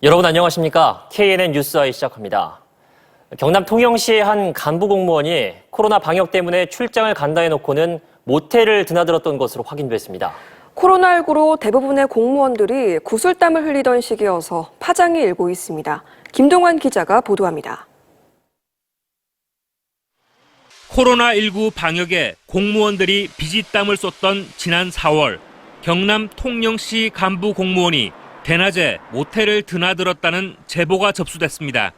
여러분 안녕하십니까? KNN 뉴스아이 시작합니다. 경남 통영시의 한 간부 공무원이 코로나 방역 때문에 출장을 간다 해놓고는 모텔을 드나들었던 것으로 확인됐습니다. 코로나19로 대부분의 공무원들이 구슬땀을 흘리던 시기여서 파장이 일고 있습니다. 김동환 기자가 보도합니다. 코로나19 방역에 공무원들이 비지땀을 쏟던 지난 4월, 경남 통영시 간부 공무원이 대낮에 모텔을 드나들었다는 제보가 접수됐습니다.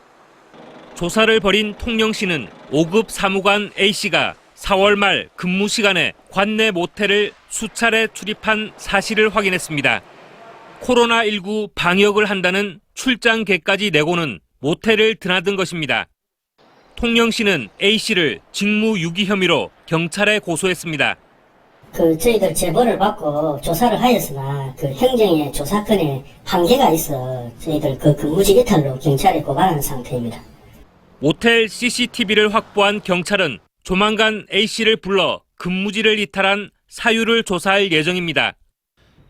조사를 벌인 통영시는 5급 사무관 A씨가 4월 말 근무 시간에 관내 모텔을 수차례 출입한 사실을 확인했습니다. 코로나19 방역을 한다는 출장계까지 내고는 모텔을 드나든 것입니다. 통영시는 A씨를 직무유기 혐의로 경찰에 고소했습니다. 저희들 제보를 받고 조사를 하였으나 행정의 조사권에 한계가 있어 저희들 근무지 이탈로 경찰에 고발한 상태입니다. 모텔 CCTV를 확보한 경찰은 조만간 A씨를 불러 근무지를 이탈한 사유를 조사할 예정입니다.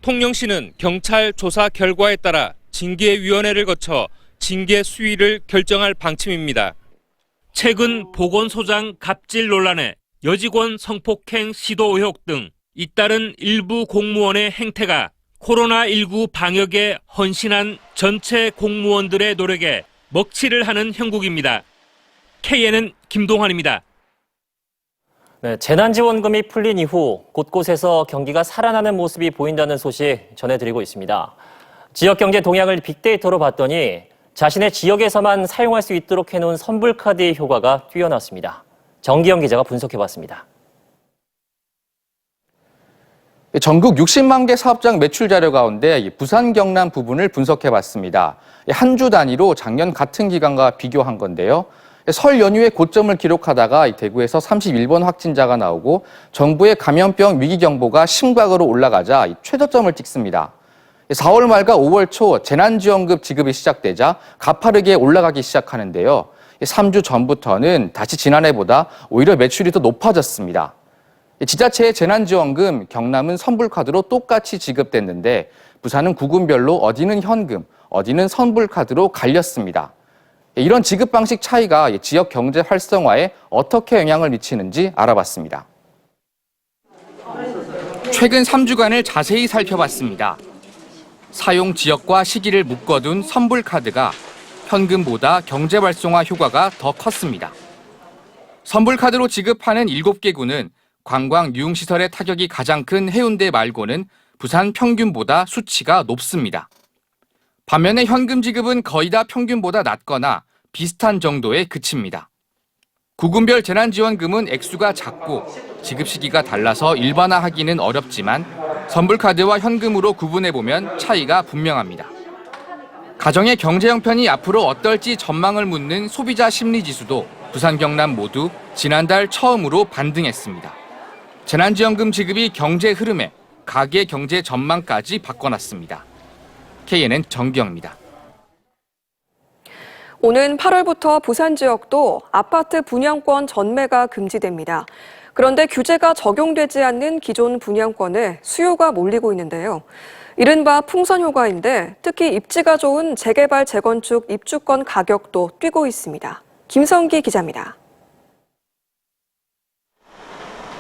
통영시는 경찰 조사 결과에 따라 징계위원회를 거쳐 징계 수위를 결정할 방침입니다. 최근 보건소장 갑질 논란에 여직원 성폭행 시도 의혹 등 잇따른 일부 공무원의 행태가 코로나19 방역에 헌신한 전체 공무원들의 노력에 먹칠을 하는 형국입니다. KNN 김동환입니다. 네, 재난지원금이 풀린 이후 곳곳에서 경기가 살아나는 모습이 보인다는 소식 전해드리고 있습니다. 지역경제 동향을 빅데이터로 봤더니 자신의 지역에서만 사용할 수 있도록 해놓은 선불카드의 효과가 뛰어났습니다. 정기영 기자가 분석해봤습니다. 전국 60만 개 사업장 매출 자료 가운데 부산, 경남 부분을 분석해봤습니다. 한 주 단위로 작년 같은 기간과 비교한 건데요. 설 연휴에 고점을 기록하다가 대구에서 31번 확진자가 나오고 정부의 감염병 위기경보가 심각으로 올라가자 최저점을 찍습니다. 4월 말과 5월 초 재난지원금 지급이 시작되자 가파르게 올라가기 시작하는데요. 3주 전부터는 다시 지난해보다 오히려 매출이 더 높아졌습니다. 지자체의 재난지원금, 경남은 선불카드로 똑같이 지급됐는데 부산은 구군별로 어디는 현금, 어디는 선불카드로 갈렸습니다. 이런 지급 방식 차이가 지역 경제 활성화에 어떻게 영향을 미치는지 알아봤습니다. 최근 3주간을 자세히 살펴봤습니다. 사용 지역과 시기를 묶어둔 선불카드가 현금보다 경제 활성화 효과가 더 컸습니다. 선불카드로 지급하는 7개 구는 관광 유흥시설의 타격이 가장 큰 해운대 말고는 부산 평균보다 수치가 높습니다. 반면에 현금 지급은 거의 다 평균보다 낮거나 비슷한 정도에 그칩니다. 구군별 재난지원금은 액수가 작고 지급 시기가 달라서 일반화하기는 어렵지만 선불카드와 현금으로 구분해보면 차이가 분명합니다. 가정의 경제 형편이 앞으로 어떨지 전망을 묻는 소비자 심리지수도 부산, 경남 모두 지난달 처음으로 반등했습니다. 재난지원금 지급이 경제 흐름에 가계 경제 전망까지 바꿔놨습니다. KNN 정기영입니다. 오는 8월부터 부산 지역도 아파트 분양권 전매가 금지됩니다. 그런데 규제가 적용되지 않는 기존 분양권에 수요가 몰리고 있는데요. 이른바 풍선 효과인데 특히 입지가 좋은 재개발, 재건축 입주권 가격도 뛰고 있습니다. 김성기 기자입니다.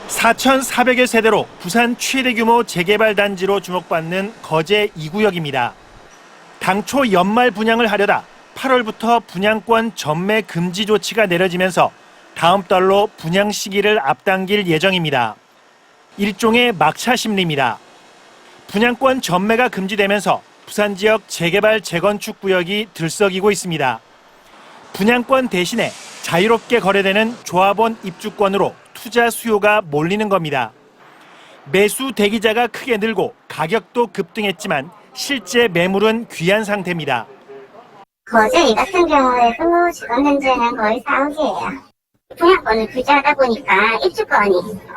4,400여 세대로 부산 최대 규모 재개발 단지로 주목받는 거제 2구역입니다. 당초 연말 분양을 하려다 8월부터 분양권 전매 금지 조치가 내려지면서 다음 달로 분양 시기를 앞당길 예정입니다. 일종의 막차 심리입니다. 분양권 전매가 금지되면서 부산 지역 재개발, 재건축 구역이 들썩이고 있습니다. 분양권 대신에 자유롭게 거래되는 조합원 입주권으로 투자 수요가 몰리는 겁니다. 매수 대기자가 크게 늘고 가격도 급등했지만 실제 매물은 귀한 상태입니다. 거제 같은 경우에도 지금 현재는 거의 4억이에요. 분양권을 규제하다 보니까 입주권이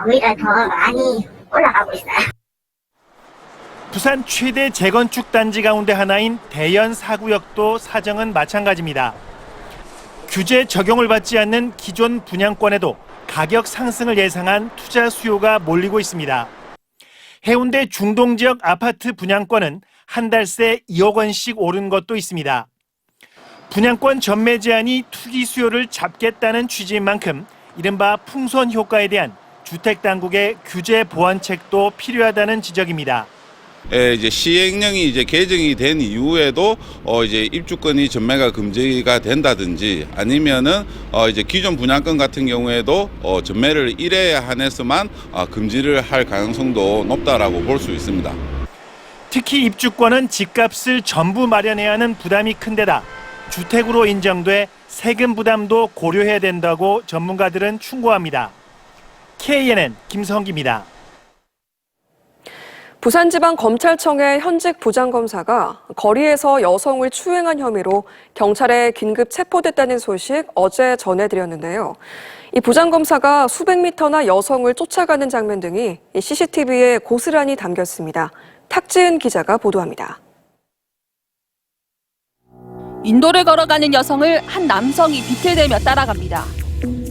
오히려 더 많이 올라가고 있어요. 부산 최대 재건축 단지 가운데 하나인 대연 4구역도 사정은 마찬가지입니다. 규제 적용을 받지 않는 기존 분양권에도 가격 상승을 예상한 투자 수요가 몰리고 있습니다. 해운대 중동 지역 아파트 분양권은 한 달 새 2억 원씩 오른 것도 있습니다. 분양권 전매 제한이 투기 수요를 잡겠다는 취지인 만큼 이른바 풍선 효과에 대한 주택당국의 규제 보완책도 필요하다는 지적입니다. 이제 시행령이 이제 개정이 된 이후에도 이제 입주권이 전매가 금지가 된다든지 아니면은 이제 기존 분양권 같은 경우에도 전매를 1회에 한해서만 금지를 할 가능성도 높다라고 볼 수 있습니다. 특히 입주권은 집값을 전부 마련해야 하는 부담이 큰데다 주택으로 인정돼 세금 부담도 고려해야 된다고 전문가들은 충고합니다. KNN 김성기입니다. 부산지방검찰청의 현직 부장검사가 거리에서 여성을 추행한 혐의로 경찰에 긴급 체포됐다는 소식 어제 전해드렸는데요. 이 부장검사가 수백 미터나 여성을 쫓아가는 장면 등이 CCTV에 고스란히 담겼습니다. 탁지은 기자가 보도합니다. 인도를 걸어가는 여성을 한 남성이 비틀대며 따라갑니다.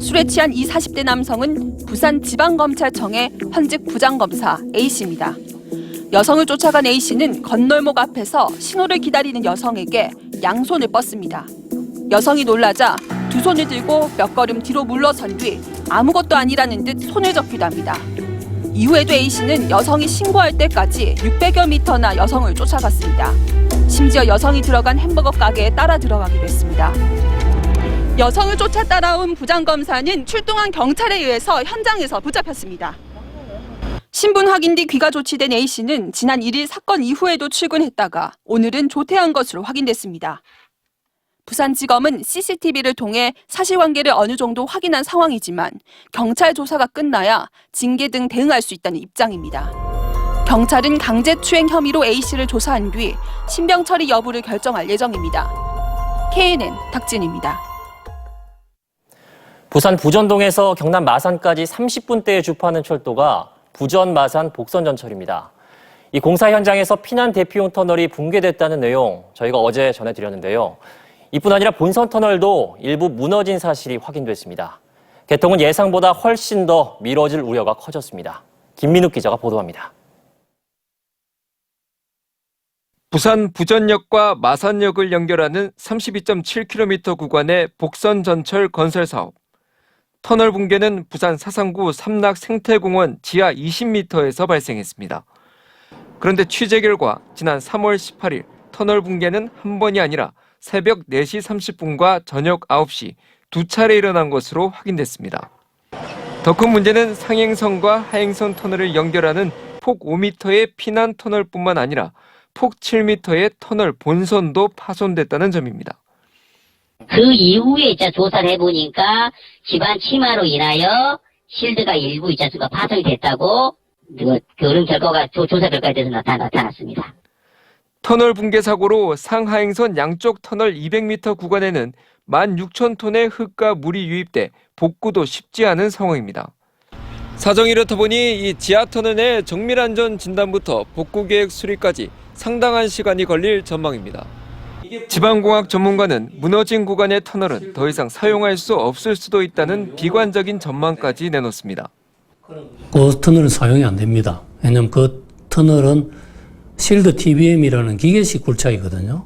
술에 취한 이 40대 남성은 부산지방검찰청의 현직 부장검사 A씨입니다. 여성을 쫓아간 A씨는 건널목 앞에서 신호를 기다리는 여성에게 양손을 뻗습니다. 여성이 놀라자 두 손을 들고 몇 걸음 뒤로 물러선 뒤 아무것도 아니라는 듯 손을 접기도 합니다. 이후에도 A씨는 여성이 신고할 때까지 600여 미터나 여성을 쫓아갔습니다. 심지어 여성이 들어간 햄버거 가게에 따라 들어가기도 했습니다. 여성을 쫓아 따라온 부장검사는 출동한 경찰에 의해서 현장에서 붙잡혔습니다. 신분 확인 뒤 귀가 조치된 A씨는 지난 1일 사건 이후에도 출근했다가 오늘은 조퇴한 것으로 확인됐습니다. 부산지검은 CCTV를 통해 사실관계를 어느 정도 확인한 상황이지만 경찰 조사가 끝나야 징계 등 대응할 수 있다는 입장입니다. 경찰은 강제추행 혐의로 A씨를 조사한 뒤 신병 처리 여부를 결정할 예정입니다. KNN 탁진입니다. 부산 부전동에서 경남 마산까지 30분대에 주파하는 철도가 부전, 마산, 복선 전철입니다. 이 공사 현장에서 피난 대피용 터널이 붕괴됐다는 내용 저희가 어제 전해드렸는데요. 이뿐 아니라 본선 터널도 일부 무너진 사실이 확인됐습니다. 개통은 예상보다 훨씬 더 미뤄질 우려가 커졌습니다. 김민욱 기자가 보도합니다. 부산 부전역과 마산역을 연결하는 32.7km 구간의 복선 전철 건설 사업. 터널 붕괴는 부산 사상구 삼락 생태공원 지하 20m에서 발생했습니다. 그런데 취재 결과 지난 3월 18일 터널 붕괴는 한 번이 아니라 새벽 4시 30분과 저녁 9시 두 차례 일어난 것으로 확인됐습니다. 더 큰 문제는 상행선과 하행선 터널을 연결하는 폭 5m의 피난 터널뿐만 아니라 폭 7m의 터널 본선도 파손됐다는 점입니다. 그 이후에 이제 조사를 해보니까 집안 침하로 인하여 실드가 일부 이제 파손이 됐다고 그런 결과가 조사 결과에 대해서 나타났습니다. 터널 붕괴 사고로 상하행선 양쪽 터널 200m 구간에는 16,000톤의 흙과 물이 유입돼 복구도 쉽지 않은 상황입니다. 사정이 이렇다 보니 이 지하터널 내 정밀안전 진단부터 복구 계획 수립까지 상당한 시간이 걸릴 전망입니다. 지방공학 전문가는 무너진 구간의 터널은 더 이상 사용할 수 없을 수도 있다는 비관적인 전망까지 내놓습니다. 그 터널은 사용이 안 됩니다. 왜냐하면 그 터널은 실드 TBM이라는 기계식 굴착이거든요.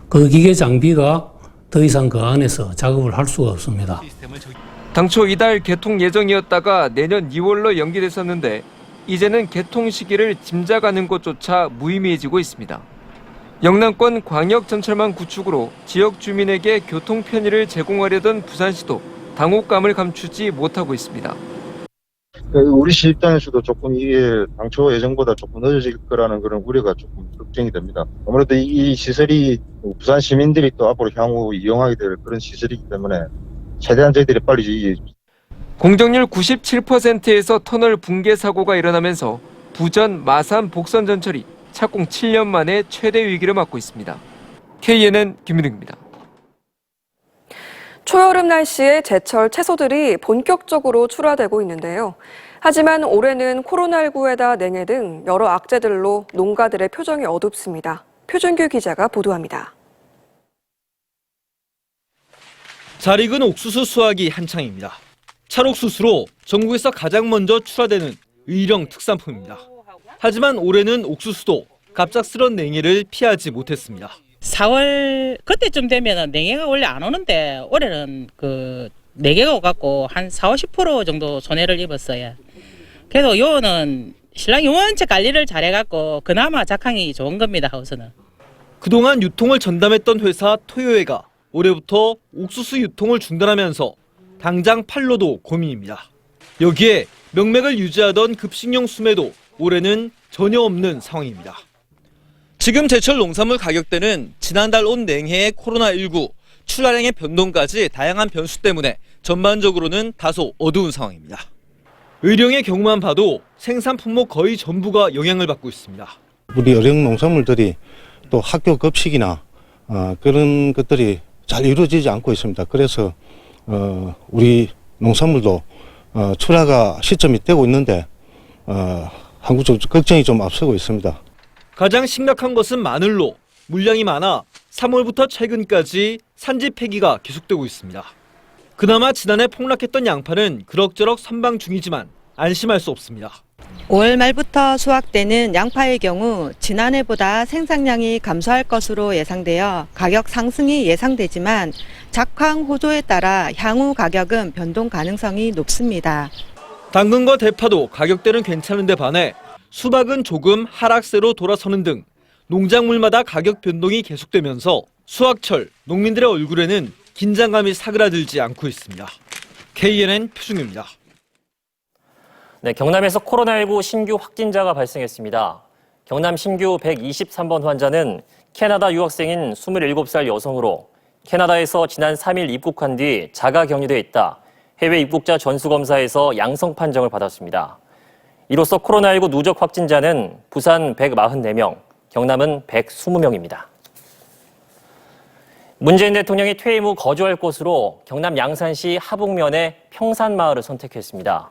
그 기계 장비가 더 이상 그 안에서 작업을 할 수가 없습니다. 당초 이달 개통 예정이었다가 내년 2월로 연기됐었는데 이제는 개통 시기를 짐작하는 것조차 무의미해지고 있습니다. 영남권 광역전철망 구축으로 지역 주민에게 교통 편의를 제공하려던 부산시도 당혹감을 감추지 못하고 있습니다. 우리 시 입장에서도 조금 이게 당초 예정보다 조금 늦어질 거라는 그런 우려가 조금 걱정이 됩니다. 아무래도 이 시설이 부산 시민들이 또 앞으로 향후 이용하게 될 그런 시설이기 때문에 최대한 저희들이 빨리 공정률 97%에서 터널 붕괴 사고가 일어나면서 부전, 마산, 복선 전철이 착공 7년 만에 최대 위기를 맞고 있습니다. KNN 김민욱입니다. 초여름 날씨에 제철 채소들이 본격적으로 출하되고 있는데요. 하지만 올해는 코로나19에다 냉해 등 여러 악재들로 농가들의 표정이 어둡습니다. 표준규 기자가 보도합니다. 잘 익은 옥수수 수확이 한창입니다. 찰옥수수로 전국에서 가장 먼저 출하되는 의령 특산품입니다. 하지만 올해는 옥수수도 갑작스런 냉해를 피하지 못했습니다. 4월 그때쯤 되면은 냉해가 원래 안 오는데 올해는 그 냉해가 오갖고 한 40-50% 정도 손해를 입었어요. 그래도 요는 신랑이 원체 관리를 잘해갖고 그나마 작황이 좋은 겁니다. 하우스는. 그동안 유통을 전담했던 회사 토요회가 올해부터 옥수수 유통을 중단하면서 당장 팔로도 고민입니다. 여기에 명맥을 유지하던 급식용 수매도 올해는 전혀 없는 상황입니다. 지금 제철 농산물 가격대는 지난달 온 냉해의 코로나19, 출하량의 변동까지 다양한 변수 때문에 전반적으로는 다소 어두운 상황입니다. 의령의 경우만 봐도 생산 품목 거의 전부가 영향을 받고 있습니다. 우리 의령 농산물들이 또 학교 급식이나 그런 것들이 잘 이루어지지 않고 있습니다. 그래서 우리 농산물도 출하가 시점이 되고 있는데 한국 쪽 걱정이 좀 앞서고 있습니다. 가장 심각한 것은 마늘로 물량이 많아 3월부터 최근까지 산지 폐기가 계속되고 있습니다. 그나마 지난해 폭락했던 양파는 그럭저럭 선방 중이지만 안심할 수 없습니다. 5월 말부터 수확되는 양파의 경우 지난해보다 생산량이 감소할 것으로 예상되어 가격 상승이 예상되지만 작황 호조에 따라 향후 가격은 변동 가능성이 높습니다. 당근과 대파도 가격대는 괜찮은데 반해 수박은 조금 하락세로 돌아서는 등 농작물마다 가격 변동이 계속되면서 수확철 농민들의 얼굴에는 긴장감이 사그라들지 않고 있습니다. KNN 표중입니다. 네, 경남에서 코로나19 신규 확진자가 발생했습니다. 경남 신규 123번 환자는 캐나다 유학생인 27살 여성으로 캐나다에서 지난 3일 입국한 뒤 자가 격리돼 있다 해외 입국자 전수검사에서 양성 판정을 받았습니다. 이로써 코로나19 누적 확진자는 부산 144명, 경남은 120명입니다. 문재인 대통령이 퇴임 후 거주할 곳으로 경남 양산시 하북면의 평산마을을 선택했습니다.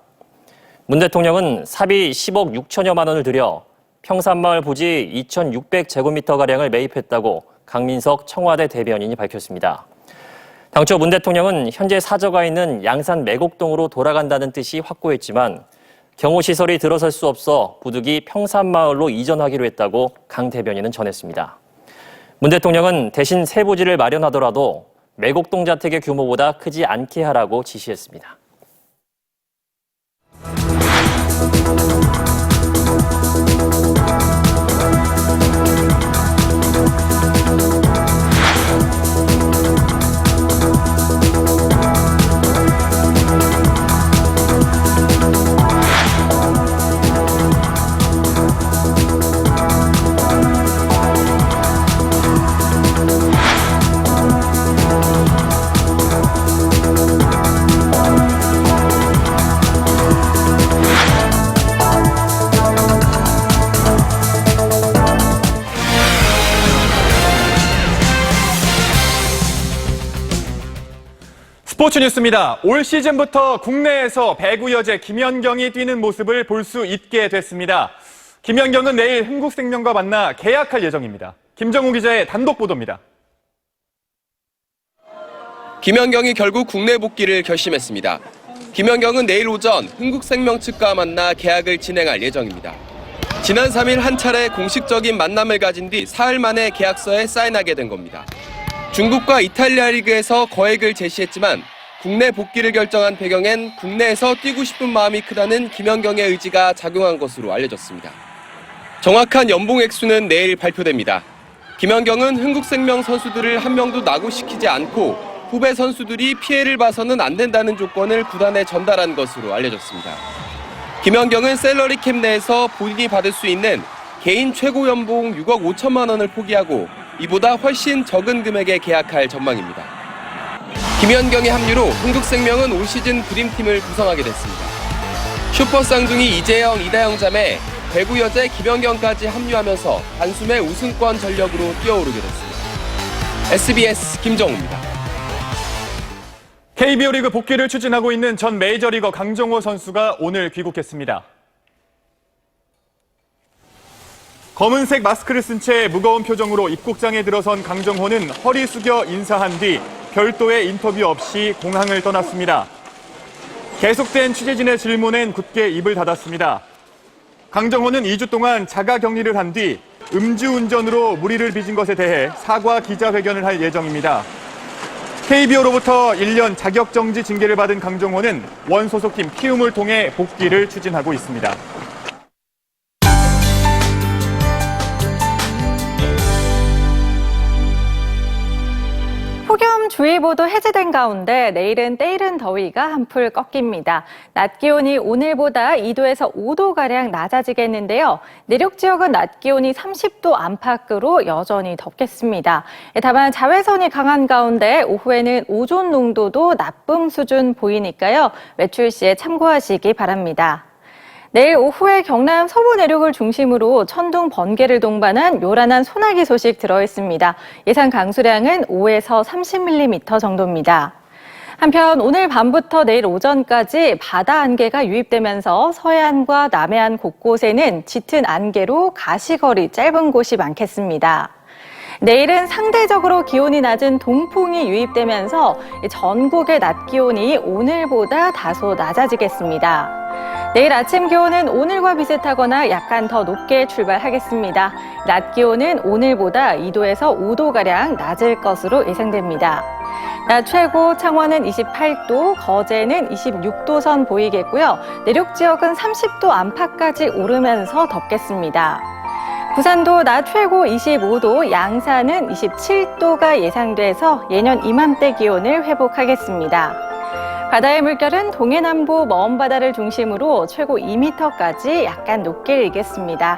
문 대통령은 사비 10억 6천여만 원을 들여 평산마을 부지 2,600제곱미터가량을 매입했다고 강민석 청와대 대변인이 밝혔습니다. 당초 문 대통령은 현재 사저가 있는 양산 매곡동으로 돌아간다는 뜻이 확고했지만 경호시설이 들어설 수 없어 부득이 평산마을로 이전하기로 했다고 강 대변인은 전했습니다. 문 대통령은 대신 새 부지를 마련하더라도 매곡동 자택의 규모보다 크지 않게 하라고 지시했습니다. 스포츠 뉴스입니다. 올 시즌부터 국내에서 배구 여제 김연경이 뛰는 모습을 볼 수 있게 됐습니다. 김연경은 내일 흥국생명과 만나 계약할 예정입니다. 김정우 기자의 단독 보도입니다. 김연경이 결국 국내 복귀를 결심했습니다. 김연경은 내일 오전 흥국생명 측과 만나 계약을 진행할 예정입니다. 지난 3일 한 차례 공식적인 만남을 가진 뒤 사흘 만에 계약서에 사인하게 된 겁니다. 중국과 이탈리아 리그에서 거액을 제시했지만 국내 복귀를 결정한 배경엔 국내에서 뛰고 싶은 마음이 크다는 김연경의 의지가 작용한 것으로 알려졌습니다. 정확한 연봉 액수는 내일 발표됩니다. 김연경은 흥국생명 선수들을 한 명도 낙오시키지 않고 후배 선수들이 피해를 봐서는 안 된다는 조건을 구단에 전달한 것으로 알려졌습니다. 김연경은 셀러리캡 내에서 본인이 받을 수 있는 개인 최고 연봉 6억 5천만 원을 포기하고 이보다 훨씬 적은 금액에 계약할 전망입니다. 김연경의 합류로 흥국생명은 올 시즌 드림팀을 구성하게 됐습니다. 슈퍼 쌍둥이 이재영, 이다영 자매, 배구 여제 김연경까지 합류하면서 단숨에 우승권 전력으로 뛰어오르게 됐습니다. SBS 김정우입니다. KBO 리그 복귀를 추진하고 있는 전 메이저리거 강정호 선수가 오늘 귀국했습니다. 검은색 마스크를 쓴 채 무거운 표정으로 입국장에 들어선 강정호는 허리 숙여 인사한 뒤 별도의 인터뷰 없이 공항을 떠났습니다. 계속된 취재진의 질문엔 굳게 입을 닫았습니다. 강정호는 2주 동안 자가 격리를 한 뒤 음주운전으로 무리를 빚은 것에 대해 사과 기자회견을 할 예정입니다. KBO로부터 1년 자격정지 징계를 받은 강정호는 원 소속팀 키움을 통해 복귀를 추진하고 있습니다. 폭염주의보도 해제된 가운데 내일은 때이른 더위가 한풀 꺾입니다. 낮 기온이 오늘보다 2도에서 5도가량 낮아지겠는데요. 내륙 지역은 낮 기온이 30도 안팎으로 여전히 덥겠습니다. 다만 자외선이 강한 가운데 오후에는 오존 농도도 나쁨 수준 보이니까요. 외출 시에 참고하시기 바랍니다. 내일 오후에 경남 서부 내륙을 중심으로 천둥, 번개를 동반한 요란한 소나기 소식 들어있습니다. 예상 강수량은 5에서 30mm 정도입니다. 한편 오늘 밤부터 내일 오전까지 바다 안개가 유입되면서 서해안과 남해안 곳곳에는 짙은 안개로 가시거리 짧은 곳이 많겠습니다. 내일은 상대적으로 기온이 낮은 동풍이 유입되면서 전국의 낮 기온이 오늘보다 다소 낮아지겠습니다. 내일 아침 기온은 오늘과 비슷하거나 약간 더 높게 출발하겠습니다. 낮 기온은 오늘보다 2도에서 5도가량 낮을 것으로 예상됩니다. 낮 최고 창원은 28도, 거제는 26도 선 보이겠고요. 내륙 지역은 30도 안팎까지 오르면서 덥겠습니다. 부산도 낮 최고 25도, 양산은 27도가 예상돼서 예년 이맘때 기온을 회복하겠습니다. 바다의 물결은 동해남부 먼 바다를 중심으로 최고 2m까지 약간 높게 일겠습니다.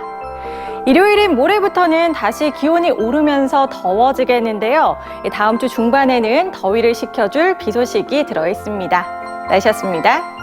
일요일인 모레부터는 다시 기온이 오르면서 더워지겠는데요. 다음 주 중반에는 더위를 식혀줄 비 소식이 들어있습니다. 날씨였습니다.